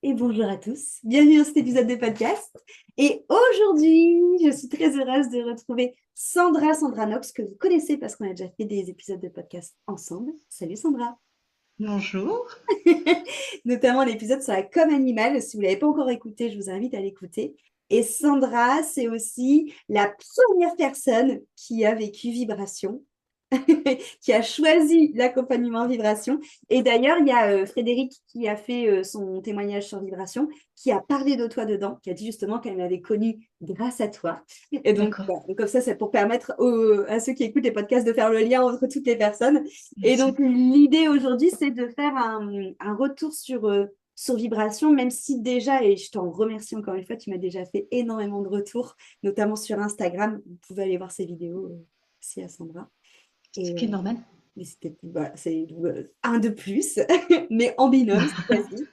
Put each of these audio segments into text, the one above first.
Et bonjour à tous, bienvenue dans cet épisode de podcast. Et aujourd'hui, je suis très heureuse de retrouver Sandra Nox, que vous connaissez parce qu'on a déjà fait des épisodes de podcast ensemble. Salut Sandra. Bonjour. Notamment l'épisode sur la com animale. Si vous ne l'avez pas encore écouté, je vous invite à l'écouter. Et Sandra, c'est aussi la première personne qui a vécu Vibration, qui a choisi l'accompagnement vibration. Et d'ailleurs, il y a Frédéric qui a fait son témoignage sur vibration, qui a parlé de toi dedans, qui a dit justement qu'elle m'avait connu grâce à toi. Et donc, D'accord. voilà. Donc, comme ça, c'est pour permettre à ceux qui écoutent les podcasts de faire le lien entre toutes les personnes. Et Merci. donc, l'idée aujourd'hui, c'est de faire un retour sur vibration, même si déjà, et je t'en remercie encore une fois, tu m'as déjà fait énormément de retours, notamment sur Instagram. Vous pouvez aller voir ces vidéos aussi à Sandra. Ce Et, qui est normal. mais c'était voilà, c'est un de plus, mais en binôme cette fois-ci.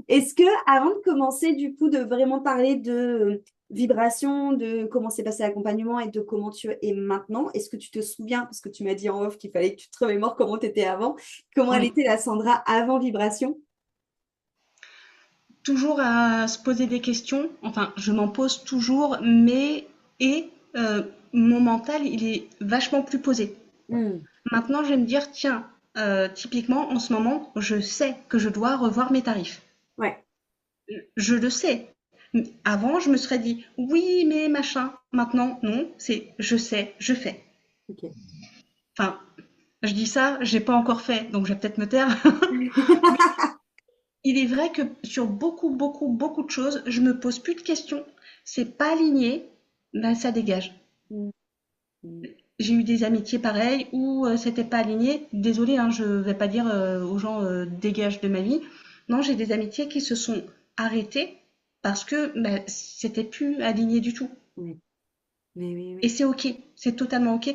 Est-ce que, avant de commencer, du coup, de vraiment parler de vibration, de comment s'est passé l'accompagnement et de comment tu es maintenant, est-ce que tu te souviens, parce que tu m'as dit en off qu'il fallait que tu te remémores comment tu étais avant, comment elle Oui. était la Sandra avant vibration? Toujours à se poser des questions. Enfin, je m'en pose toujours, mais et mon mental, il est vachement plus posé. Hmm. Maintenant, je vais me dire, tiens, typiquement, en ce moment, je sais que je dois revoir mes tarifs. Ouais, Je le sais. Avant, je me serais dit, oui, mais machin. Maintenant, non, c'est je sais, je fais. ok. Enfin, je dis ça, j'ai pas encore fait, donc je vais peut-être me taire. Il est vrai que sur beaucoup de choses, je me pose plus de questions. C'est pas aligné, ben ça dégage. Hmm. Hmm. J'ai eu des amitiés pareilles où c'était pas aligné. Désolée, hein, je vais pas dire aux gens dégage de ma vie. Non, j'ai des amitiés qui se sont arrêtées parce que ben, c'était plus aligné du tout. Oui, mais oui, Et oui. c'est ok, c'est totalement ok.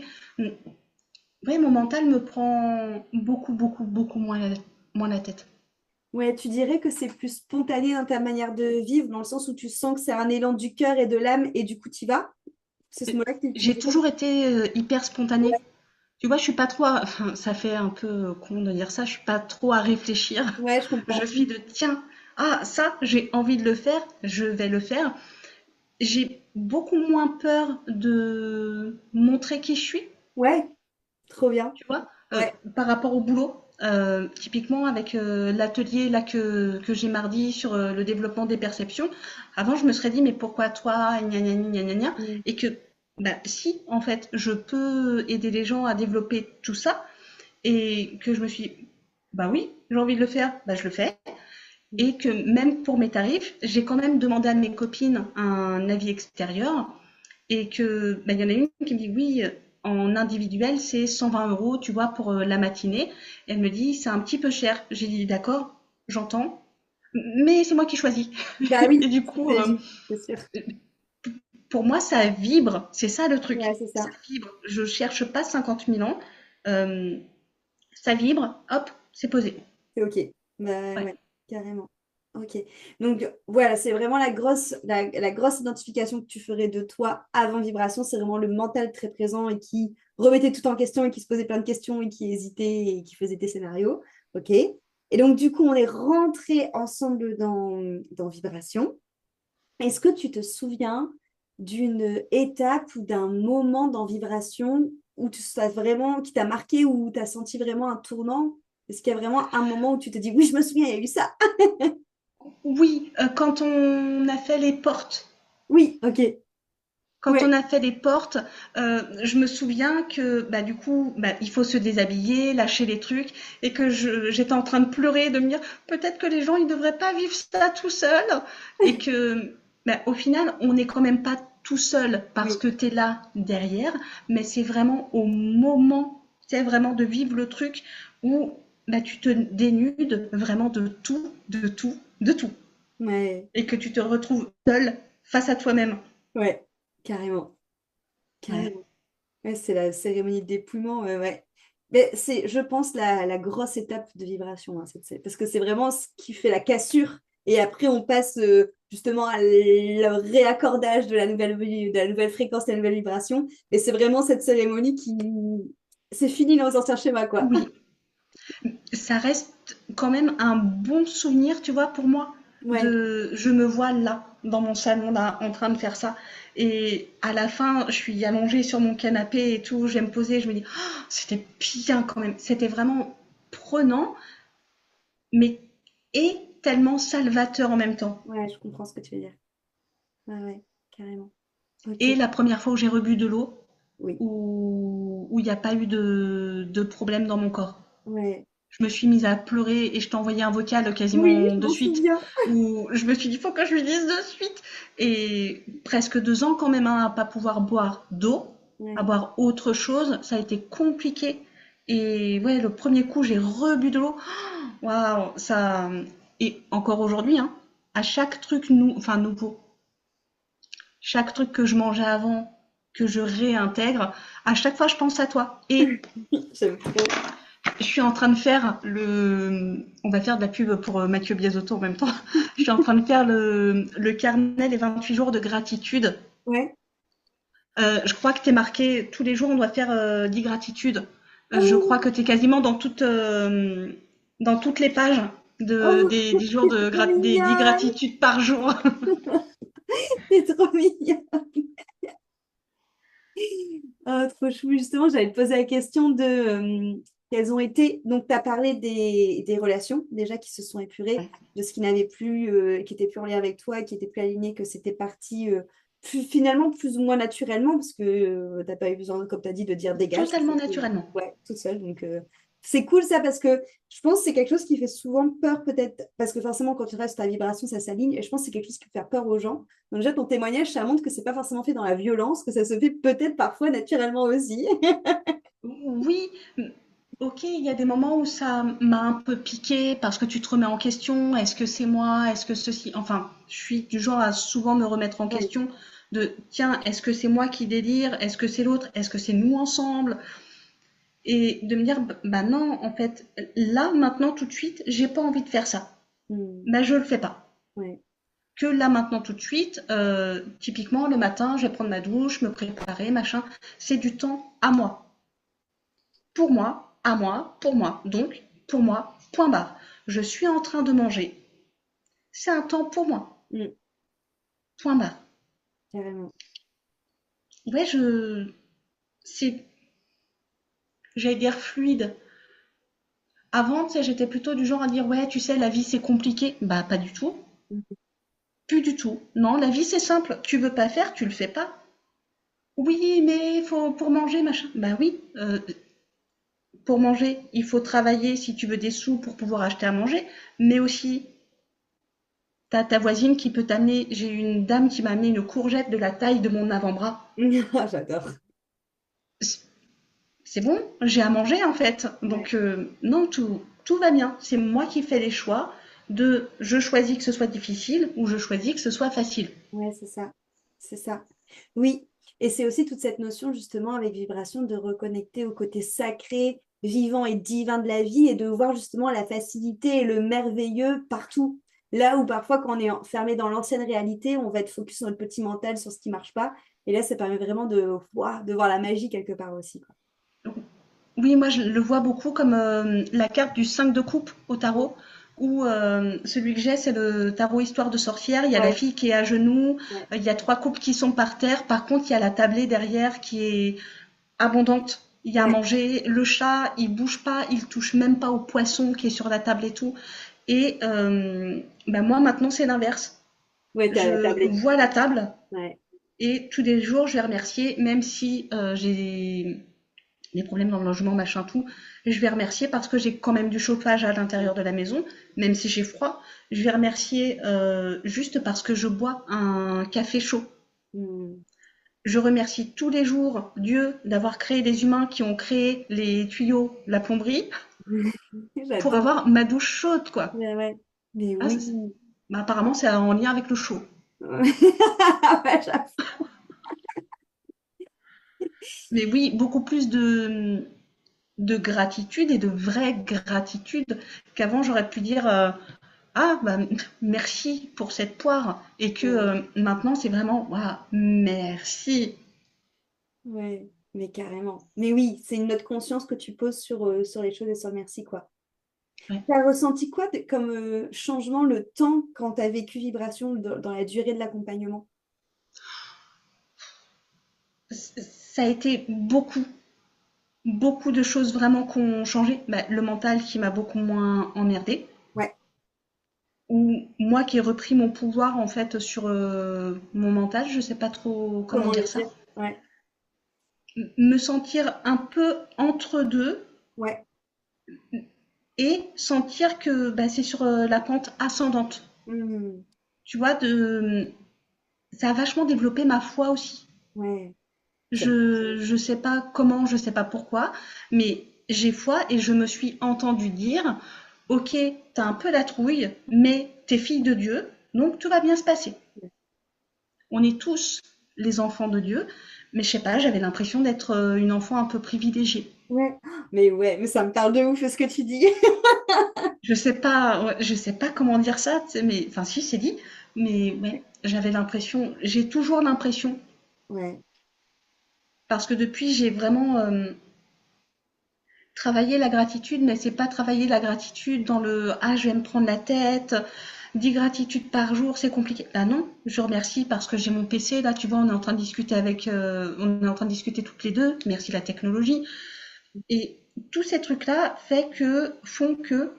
Ouais, mon mental me prend beaucoup moins la tête. Ouais, tu dirais que c'est plus spontané dans ta manière de vivre, dans le sens où tu sens que c'est un élan du cœur et de l'âme, et du coup, tu y vas? C'est ce mot-là que tu J'ai utiliserais? toujours été hyper Ouais, spontanée. Tu vois, je suis pas trop, enfin, ça fait un peu con de dire ça, je suis pas trop à réfléchir. ouais, je Je comprends. suis de tiens, ah ça, j'ai envie de le faire, je vais le faire. J'ai beaucoup moins peur de montrer qui je suis, Ouais, trop bien. tu vois, Ouais. par rapport au boulot. Typiquement avec l'atelier là que j'ai mardi sur le développement des perceptions. Avant, je me serais dit mais pourquoi toi, gna gna gna gna gna, Mm. et que bah si en fait je peux aider les gens à développer tout ça et que je me suis dit, bah oui, j'ai envie de le faire, bah je le fais. Mm. Et que même pour mes tarifs, j'ai quand même demandé à mes copines un avis extérieur et que bah, y en a une qui me dit oui, en individuel, c'est 120 euros, tu vois, pour la matinée. Et elle me dit, c'est un petit peu cher. J'ai dit, d'accord, j'entends, mais c'est moi qui choisis. Bah Et oui, du coup, c'est juste, c'est sûr. pour moi, ça vibre. C'est ça le truc. Ouais, c'est Ça ça. vibre. Je cherche pas 50 000 ans. Euh, Ça vibre, hop, c'est posé. C'est OK. Bah Ouais. ouais, carrément. OK. Donc voilà, c'est vraiment la grosse identification que tu ferais de toi avant vibration. C'est vraiment le mental très présent et qui remettait tout en question et qui se posait plein de questions et qui hésitait et qui faisait des scénarios. OK. Et donc, du coup, on est rentré ensemble dans vibration. Est-ce que tu te souviens d'une étape ou d'un moment dans Vibration où ça vraiment, qui t'a marqué, où tu as senti vraiment un tournant? Est-ce qu'il y a vraiment un moment où tu te dis, oui, je me souviens, il y a eu ça? Oui, quand on a fait les portes. Oui, ok. Quand Ouais, on a fait les portes, je me souviens que bah, du coup, bah, il faut se déshabiller, lâcher les trucs, et que j'étais en train de pleurer, de me dire peut-être que les gens ils devraient pas vivre ça tout seuls, et que bah, au final, on n'est quand même pas tout seul parce oui, que tu es là derrière, mais c'est vraiment au moment, c'est vraiment de vivre le truc où bah, tu te dénudes vraiment de tout, de tout, de tout, ouais, et que tu te retrouves seul face à toi-même. ouais, carrément, Ouais. carrément. Ouais, c'est la cérémonie de dépouillement, ouais. Mais c'est, je pense, la grosse étape de vibration, hein, parce que c'est vraiment ce qui fait la cassure. Et après, on passe justement à le réaccordage de la nouvelle fréquence, de la nouvelle vibration. Et c'est vraiment cette cérémonie qui... C'est fini dans les anciens schémas, quoi. Oui, ça reste quand même un bon souvenir, tu vois, pour moi. Ouais, je me vois là, dans mon salon, là, en train de faire ça. Et à la fin, je suis allongée sur mon canapé et tout, je vais me poser, je me dis, oh, c'était bien quand même. C'était vraiment prenant, mais et tellement salvateur en même temps. ouais, je comprends ce que tu veux dire. Ouais, ouais, carrément. Ok, Et la première fois où j'ai rebu de l'eau, oui. où il n'y a pas eu de problème dans mon corps. Ouais. Je me suis mise à pleurer et je t'ai envoyé un vocal Oui, quasiment je de m'en suite souviens. où je me suis dit, faut que je lui dise de suite. Et presque 2 ans quand même hein, à pas pouvoir boire d'eau, à Ouais, boire autre chose, ça a été compliqué. Et ouais, le premier coup, j'ai rebu de l'eau. Waouh, ça. Et encore aujourd'hui, hein, à chaque truc enfin nouveau, chaque truc que je mangeais avant, que je réintègre, à chaque fois je pense à toi. Et j'aime trop. je suis en train de faire on va faire de la pub pour Mathieu Biasotto en même temps. Je suis en train de faire le carnet des 28 jours de gratitude. Ouais. Je crois que tu es marqué, tous les jours on doit faire 10 gratitudes. Je crois que Oh, tu es quasiment dans toutes les pages oh, des 10 jours c'est trop des 10 mignon. gratitudes par jour. C'est trop mignon. Oh, trop chou. Justement, j'allais te poser la question de quelles ont été. Donc, tu as parlé des relations déjà qui se sont épurées, de ce qui n'avait plus, qui était plus en lien avec toi, qui était plus aligné, que c'était parti finalement plus ou moins naturellement, parce que tu n'as pas eu besoin, comme tu as dit, de dire dégage. Ça s'est Totalement fait, naturellement. ouais, toute seule. Donc, c'est cool ça, parce que je pense que c'est quelque chose qui fait souvent peur, peut-être, parce que forcément, quand tu restes ta vibration, ça s'aligne. Et je pense que c'est quelque chose qui peut faire peur aux gens. Donc déjà, ton témoignage, ça montre que c'est pas forcément fait dans la violence, que ça se fait peut-être parfois naturellement aussi. Oui, ok, il y a des moments où ça m'a un peu piqué parce que tu te remets en question. Est-ce que c'est moi? Est-ce que ceci? Enfin, je suis du genre à souvent me remettre en Ouais. question de tiens, est-ce que c'est moi qui délire? Est-ce que c'est l'autre? Est-ce que c'est nous ensemble? Et de me dire bah non, en fait, là, maintenant, tout de suite, j'ai pas envie de faire ça. Hmm. Bah je le fais pas. Ouais. Que là maintenant tout de suite, typiquement le matin, je vais prendre ma douche, me préparer, machin. C'est du temps à moi. Pour moi, à moi, pour moi. Donc, pour moi, point barre. Je suis en train de manger. C'est un temps pour moi. Hmm. Point barre. Carrément. Ouais, c'est, j'allais dire fluide. Avant, tu sais, j'étais plutôt du genre à dire, ouais, tu sais, la vie c'est compliqué. Bah, pas du tout. Hmm. Plus du tout. Non, la vie c'est simple. Tu veux pas faire, tu le fais pas. Oui, mais faut pour manger, machin. Bah oui, pour manger, il faut travailler si tu veux des sous pour pouvoir acheter à manger, mais aussi t'as ta voisine qui peut t'amener. J'ai eu une dame qui m'a amené une courgette de la taille de mon avant-bras. Ah, j'adore. C'est bon, j'ai à manger en fait. Ouais. Donc non, tout va bien. C'est moi qui fais les choix de je choisis que ce soit difficile ou je choisis que ce soit facile. Ouais, c'est ça. C'est ça. Oui. Et c'est aussi toute cette notion, justement, avec vibration, de reconnecter au côté sacré, vivant et divin de la vie et de voir justement la facilité et le merveilleux partout. Là où parfois, quand on est enfermé dans l'ancienne réalité, on va être focus sur notre petit mental, sur ce qui marche pas. Et là, ça permet vraiment ouah, de voir la magie quelque part aussi, quoi. Oui, moi je le vois beaucoup comme la carte du 5 de coupe au tarot, où celui que j'ai, c'est le tarot histoire de sorcière. Il y a la Ouais, fille qui est à genoux, ouais, il y a 3 coupes qui sont par terre. Par contre, il y a la tablée derrière qui est abondante. Il y a à ouais. manger. Le chat, il bouge pas, il touche même pas au poisson qui est sur la table et tout. Et ben moi maintenant c'est l'inverse. Ouais, t'as la Je tablette. vois la table Ouais. et tous les jours je vais remercier, même si j'ai les problèmes dans le logement, machin tout, je vais remercier parce que j'ai quand même du chauffage à l'intérieur de la maison, même si j'ai froid. Je vais remercier juste parce que je bois un café chaud. Hmm. Je remercie tous les jours Dieu d'avoir créé des humains qui ont créé les tuyaux, la plomberie, pour J'adore. avoir ma douche chaude, quoi. Ouais, ouais. Mais Ah, oui. bah, apparemment, c'est en lien avec le chaud. Ouais, j'avoue. Mais oui, beaucoup plus de gratitude et de vraie gratitude qu'avant j'aurais pu dire ah bah merci pour cette poire et que Ouais, maintenant c'est vraiment waouh merci. ouais, mais carrément. Mais oui, c'est une note conscience que tu poses sur les choses et sur le merci, quoi. Ouais. Tu as ressenti quoi comme changement le temps quand tu as vécu Vibration dans la durée de l'accompagnement? Ça a été beaucoup de choses vraiment qui ont changé. Bah, le mental qui m'a beaucoup moins emmerdé. Ouais, Ou moi qui ai repris mon pouvoir en fait sur mon mental, je sais pas trop comment comment le dire ça. dire? Ouais, Me sentir un peu entre deux ouais. et sentir que bah, c'est sur la pente ascendante. Hmm. Tu vois, ça a vachement développé ma foi aussi. Ouais. Je sais pas comment, je sais pas pourquoi, mais j'ai foi et je me suis entendue dire, ok, t'as un peu la trouille, mais t'es fille de Dieu, donc tout va bien se passer. On est tous les enfants de Dieu, mais je sais pas, j'avais l'impression d'être une enfant un peu privilégiée. Ouais. Ouais, mais ça me parle de ouf ce que tu dis. Je sais pas, ouais, je sais pas comment dire ça, tu sais, mais enfin si c'est dit, mais ouais, j'avais l'impression, j'ai toujours l'impression, Ouais. parce que depuis j'ai vraiment travaillé la gratitude, mais c'est pas travailler la gratitude dans le ah je vais me prendre la tête, 10 gratitudes par jour, c'est compliqué. Ah non, je remercie parce que j'ai mon PC, là tu vois, on est en train de discuter on est en train de discuter toutes les deux, merci la technologie. Et tous ces trucs-là font que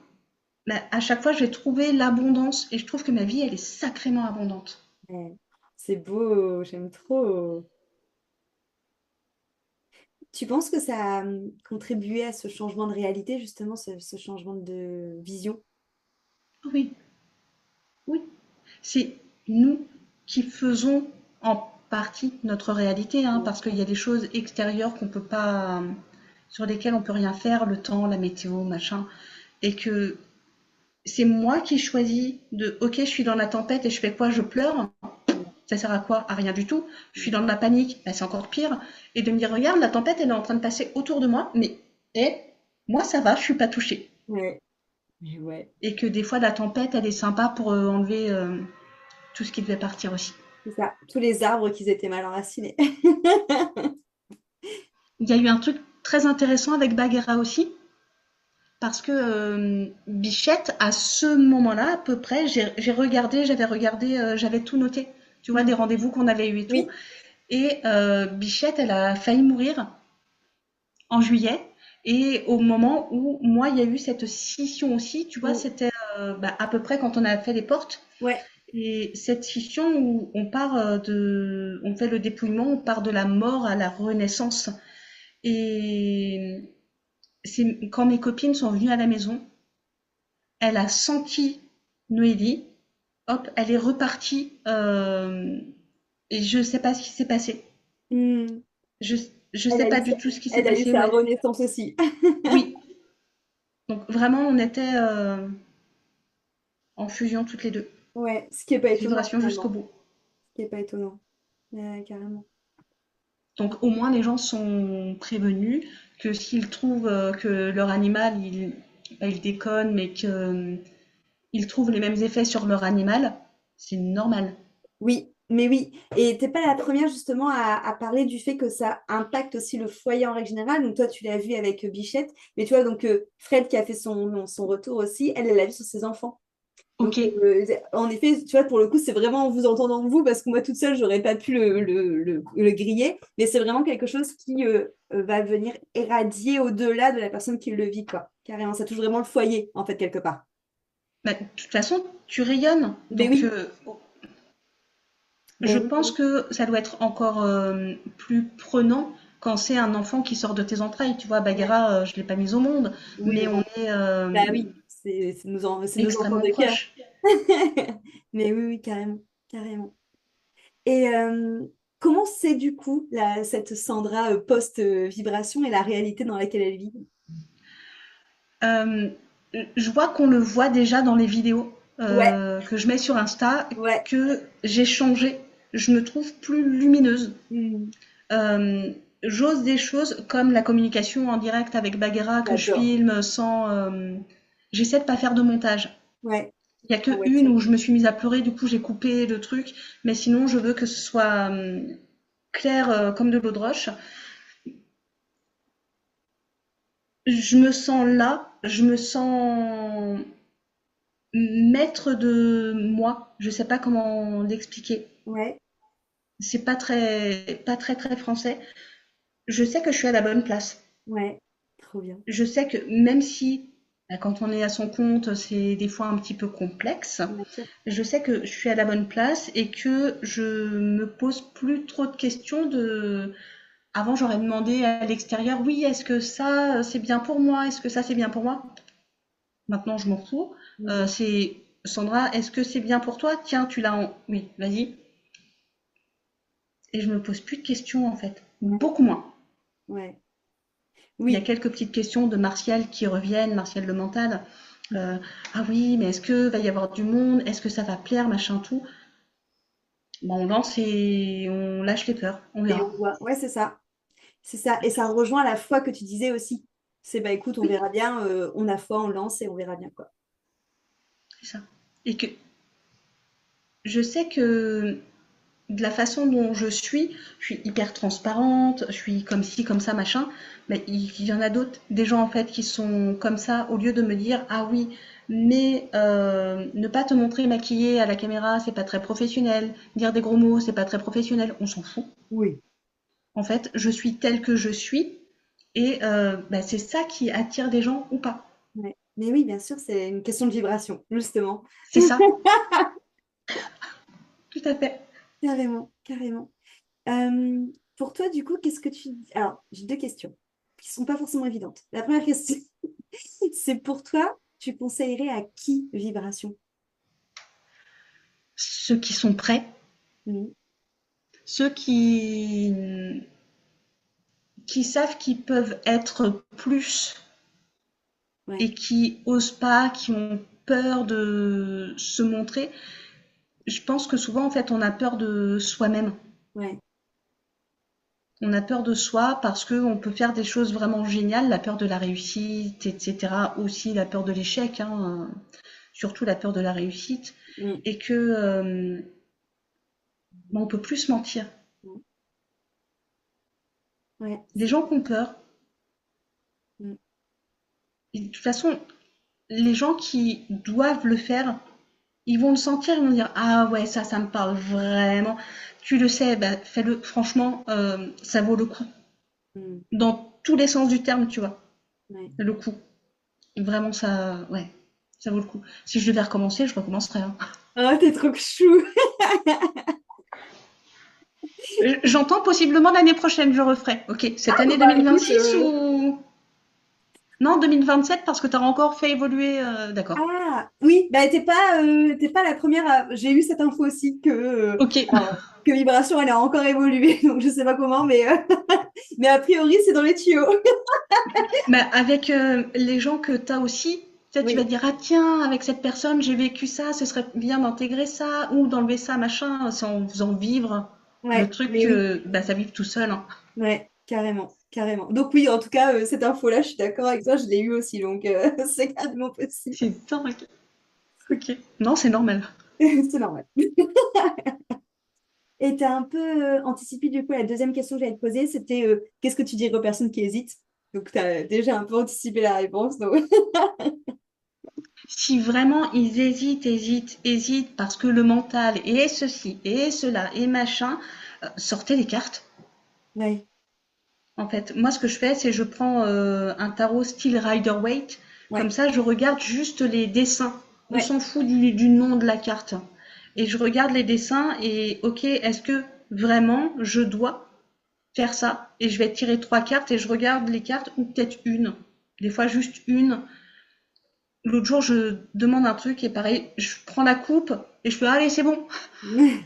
bah, à chaque fois je vais trouver l'abondance et je trouve que ma vie elle est sacrément abondante. Ouais. C'est beau, j'aime trop. Tu penses que ça a contribué à ce changement de réalité, justement, ce changement de vision? Oui, oui. C'est nous qui faisons en partie notre réalité, hein, Bien parce qu'il sûr. y a des choses extérieures qu'on peut pas, sur lesquelles on peut rien faire, le temps, la météo, machin, et que c'est moi qui choisis de, ok, je suis dans la tempête et je fais quoi? Je pleure. Ça sert à quoi? À rien du tout. Je suis dans la panique, bah, c'est encore pire. Et de me dire, regarde, la tempête, elle est en train de passer autour de moi, mais eh, moi ça va, je suis pas touchée. Ouais. Mais ouais, Et que des fois la tempête, elle est sympa pour enlever tout ce qui devait partir aussi. c'est ça. Tous les arbres qui étaient mal enracinés. Il y a eu un truc très intéressant avec Bagheera aussi, parce que Bichette, à ce moment-là, à peu près, j'avais regardé, j'avais tout noté. Tu vois, Mm. des rendez-vous qu'on avait eu et tout. Oui. Et Bichette, elle a failli mourir en juillet. Et au moment où, moi, il y a eu cette scission aussi, tu vois, Mm. c'était bah, à peu près quand on a fait les portes. Ouais. Et cette scission où on fait le dépouillement, on part de la mort à la renaissance. Et c'est quand mes copines sont venues à la maison, elle a senti Noélie, hop, elle est repartie, et je sais pas ce qui s'est passé. Mm. Je, je Elle sais a pas eu, du tout ce qui s'est elle a eu passé, sa mais renaissance aussi. oui. Donc vraiment, on était en fusion toutes les deux. Ouais, ce qui n'est pas étonnant Vibration jusqu'au finalement. bout. Ce qui n'est pas étonnant. Carrément. Donc au moins les gens sont prévenus que s'ils trouvent que leur animal, pas il déconne, mais que ils trouvent les mêmes effets sur leur animal, c'est normal. Oui, mais oui. Et t'es pas la première justement à parler du fait que ça impacte aussi le foyer en règle générale. Donc toi, tu l'as vu avec Bichette. Mais tu vois, donc Fred qui a fait son retour aussi, elle l'a vu sur ses enfants. Donc, Ok. en effet, tu vois, pour le coup, c'est vraiment en vous entendant vous, parce que moi, toute seule, j'aurais pas pu le griller, mais c'est vraiment quelque chose qui va venir éradier au-delà de la personne qui le vit, quoi. Carrément, ça touche vraiment le foyer, en fait, quelque part. Bah, de toute façon, tu rayonnes. Mais Donc, oui, mais je oui, pense que ça doit être encore plus prenant quand c'est un enfant qui sort de tes entrailles. Tu vois, ouais. Bagheera, je l'ai pas mise au monde, Oui, mais on non. est Bah oui, c'est nos enfants extrêmement de cœur. proches. Mais oui, oui, carrément, carrément. Et comment c'est du coup cette Sandra post-vibration et la réalité dans laquelle elle vit? Euh, je vois qu'on le voit déjà dans les vidéos Ouais, que je mets sur Insta, ouais. que j'ai changé. Je me trouve plus lumineuse. Hmm, Euh, J'ose des choses comme la communication en direct avec Bagheera que je j'adore. filme sans. J'essaie de pas faire de montage. Ouais. Il y a que Ah ouais, une où je me suis mise à pleurer, du coup j'ai coupé le truc, mais sinon je veux que ce soit clair comme de l'eau de roche. Je me sens là je me sens maître de moi. Je sais pas comment l'expliquer. Ouais, C'est pas très français. Je sais que je suis à la bonne place. ouais, trop bien. Je sais que même si bah, quand on est à son compte, c'est des fois un petit peu complexe, Bien sûr. je sais que je suis à la bonne place et que je me pose plus trop de questions de. Avant, j'aurais demandé à l'extérieur, oui, est-ce que ça c'est bien pour moi? Est-ce que ça c'est bien pour moi? Maintenant, je m'en fous. Mhm. C'est Sandra, est-ce que c'est bien pour toi? Tiens, tu l'as en. Oui, vas-y. Et je me pose plus de questions en fait. Ouais, Beaucoup moins. ouais. Il y a Oui, quelques petites questions de Martial qui reviennent, Martial le mental. Euh, ah oui, mais est-ce que va y avoir du monde? Est-ce que ça va plaire, machin tout? Bon, on lance et on lâche les peurs. On et verra. on voit. Ouais, c'est ça. C'est ça. Et ça rejoint la foi que tu disais aussi. C'est bah écoute, on Oui, verra bien, on a foi, on lance et on verra bien quoi. c'est ça. Et que je sais que de la façon dont je suis hyper transparente, je suis comme ci, comme ça, machin. Mais il y en a d'autres, des gens en fait qui sont comme ça, au lieu de me dire ah oui, mais ne pas te montrer maquillée à la caméra, c'est pas très professionnel. Dire des gros mots, c'est pas très professionnel. On s'en fout. Oui. En fait, je suis telle que je suis et bah, c'est ça qui attire des gens ou pas. Ouais. Mais oui, bien sûr, c'est une question de vibration, justement. C'est ça, tout à fait. Carrément, carrément. Euh, pour toi, du coup, qu'est-ce que tu... Alors, j'ai deux questions qui sont pas forcément évidentes. La première question, c'est pour toi, tu conseillerais à qui vibration? Ceux qui sont prêts, Mhm. ceux qui savent qu'ils peuvent être plus Ouais, et qui osent pas, qui ont peur de se montrer. Je pense que souvent, en fait, on a peur de soi-même. ouais, On a peur de soi parce qu'on peut faire des choses vraiment géniales, la peur de la réussite, etc. Aussi la peur de l'échec, hein, surtout la peur de la réussite. mm, Et que on peut plus se mentir. mm, ouais, Des gens qui ont peur, mm, et de toute façon, les gens qui doivent le faire, ils vont le sentir, ils vont dire ah ouais, ça me parle vraiment. Tu le sais, bah, fais-le. Franchement, ça vaut le coup. mm, Dans tous les sens du terme, tu vois, ouais. le coup. Vraiment, ça, ouais, ça vaut le coup. Si je devais recommencer, je recommencerais, hein. Oh, t'es trop chou! J'entends possiblement l'année prochaine, je referai. Ok, cette Bon, année bah écoute, 2026 ou. Non, 2027 parce que t'as encore fait évoluer. D'accord. ah, oui, bah t'es pas la première J'ai eu cette info aussi Ok. alors, que Vibration, elle a encore évolué, donc je sais pas comment, mais a priori, c'est dans les tuyaux. Bah, avec les gens que tu as aussi, peut-être tu vas Oui, dire, ah tiens, avec cette personne, j'ai vécu ça, ce serait bien d'intégrer ça, ou d'enlever ça, machin, c'est en faisant vivre le ouais, truc mais oui, que bah, ça vive tout seul, hein. ouais, carrément, carrément. Donc oui, en tout cas, cette info-là, je suis d'accord avec toi, je l'ai eu aussi, donc c'est carrément possible. C'est dingue. Ok. Non, c'est normal. C'est normal. Et tu as un peu anticipé du coup la deuxième question que j'allais te poser, c'était qu'est-ce que tu dirais aux personnes qui hésitent? Donc tu as déjà un peu anticipé la réponse. Donc... Si vraiment ils hésitent parce que le mental et ceci et cela et machin, sortez les cartes. Ouais, En fait, moi, ce que je fais, c'est je prends un tarot style Rider-Waite. Comme ouais, ça, je regarde juste les dessins. On ouais. s'en fout du nom de la carte. Et je regarde les dessins et ok, est-ce que vraiment je dois faire ça? Et je vais tirer trois cartes et je regarde les cartes ou peut-être une. Des fois juste une. L'autre jour, je demande un truc et pareil, je prends la coupe et je fais allez, c'est bon.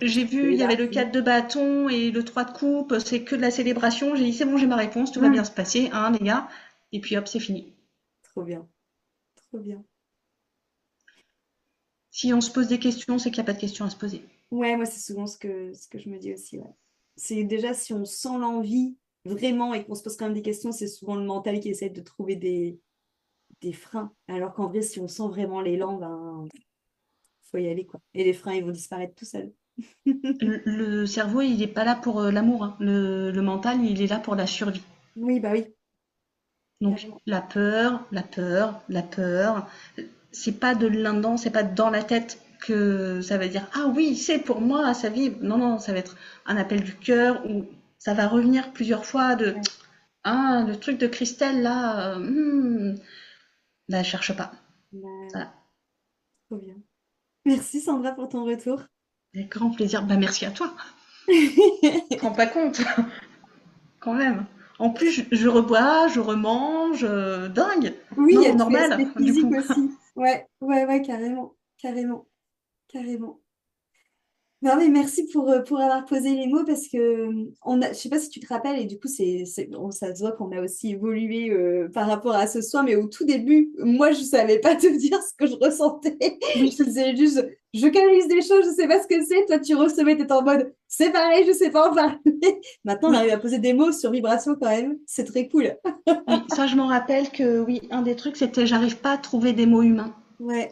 J'ai vu, il C'est y avait le parti. 4 de bâton et le 3 de coupe, c'est que de la célébration. J'ai dit, c'est bon, j'ai ma réponse, tout va bien Ah, se passer, hein, les gars. Et puis hop, c'est fini. trop bien, trop bien. Si on se pose des questions, c'est qu'il n'y a pas de questions à se poser. Ouais, moi, c'est souvent ce que je me dis aussi. Ouais. C'est déjà si on sent l'envie vraiment et qu'on se pose quand même des questions, c'est souvent le mental qui essaie de trouver des freins. Alors qu'en vrai, si on sent vraiment l'élan, ben, faut y aller, quoi. Et les freins, ils vont disparaître tout seuls. Le cerveau, il n'est pas là pour l'amour, hein. Le mental, il est là pour la survie. Oui, bah oui. Donc carrément. la peur, la peur, la peur, c'est pas de l'indent, c'est pas dans la tête que ça va dire ah oui, c'est pour moi, ça vibre. Non, non, ça va être un appel du cœur où ça va revenir plusieurs fois de Ouais, ah, le truc de Christelle là, bah, cherche pas. bah, Voilà. trop bien. Merci Sandra pour ton retour. Avec grand plaisir. Bah, merci à toi. Tu te rends pas compte, quand même. En plus, je rebois, je remange, dingue. Oui, il y a Non, tout normal, l'aspect du physique coup. aussi. Ouais, ouais, ouais, carrément, carrément, carrément. Non, mais merci pour avoir posé les mots parce que je sais pas si tu te rappelles, et du coup, ça se voit qu'on a aussi évolué par rapport à ce soir, mais au tout début, moi, je savais pas te dire ce que je ressentais. Je te Oui, disais juste, je canalise des choses, je sais pas ce que c'est. Toi, tu recevais, t'étais en mode, c'est pareil, je sais pas en parler. Maintenant, on oui, arrive à poser des mots sur vibration quand même. C'est très cool. oui. Ça, je m'en rappelle que oui, un des trucs, c'était j'arrive pas à trouver des mots humains Ouais,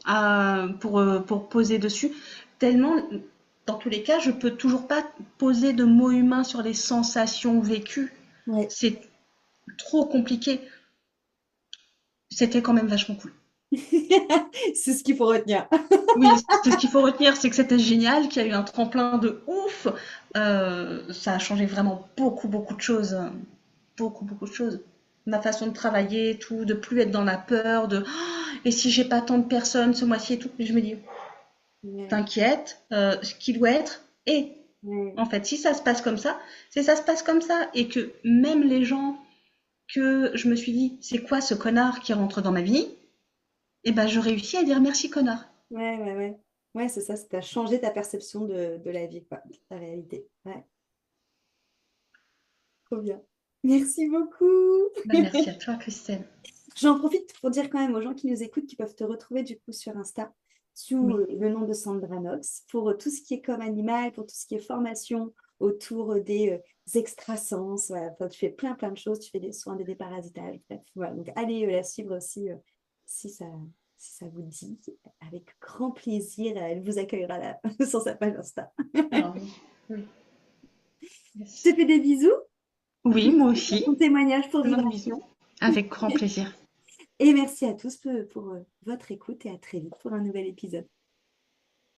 pour poser dessus. Tellement, dans tous les cas, je peux toujours pas poser de mots humains sur les sensations vécues. ouais. C'est trop compliqué. C'était quand même vachement cool. C'est ce qu'il faut retenir. Oui, c'est ce qu'il faut retenir, c'est que c'était génial, qu'il y a eu un tremplin de ouf. Ça a changé vraiment beaucoup, beaucoup de choses. Beaucoup, beaucoup de choses. Ma façon de travailler, tout, de plus être dans la peur, de oh, et si j'ai pas tant de personnes ce mois-ci et tout. Je me dis, Ouais, t'inquiète, ce qui doit être est. ouais, En fait, si ça se passe comme ça, c'est ça se passe comme ça. Et que même les gens que je me suis dit, c'est quoi ce connard qui rentre dans ma vie? Eh ben, je réussis à dire merci connard. ouais, ouais, ouais. Ouais, c'est ça, t'as changé ta perception de la vie, quoi, de ta réalité. Ouais, trop bien. Merci beaucoup. Ben, merci à toi, Christelle. J'en profite pour dire quand même aux gens qui nous écoutent qu'ils peuvent te retrouver du coup sur Insta sous Oui. le nom de Sandra Nox pour tout ce qui est comme animal, pour tout ce qui est formation autour des extrasens. Voilà. Enfin, tu fais plein plein de choses, tu fais des soins, des déparasitages, bref. Voilà. Donc allez la suivre aussi si ça, si ça vous dit. Avec grand plaisir, elle vous accueillera là, sur sa page Insta. Alors, oui. Oui. Je Yes. te fais des bisous. Oui, moi Merci pour aussi. ton témoignage pour Plein de bisous. Vibration. Avec grand plaisir. Et merci à tous pour votre écoute et à très vite pour un nouvel épisode.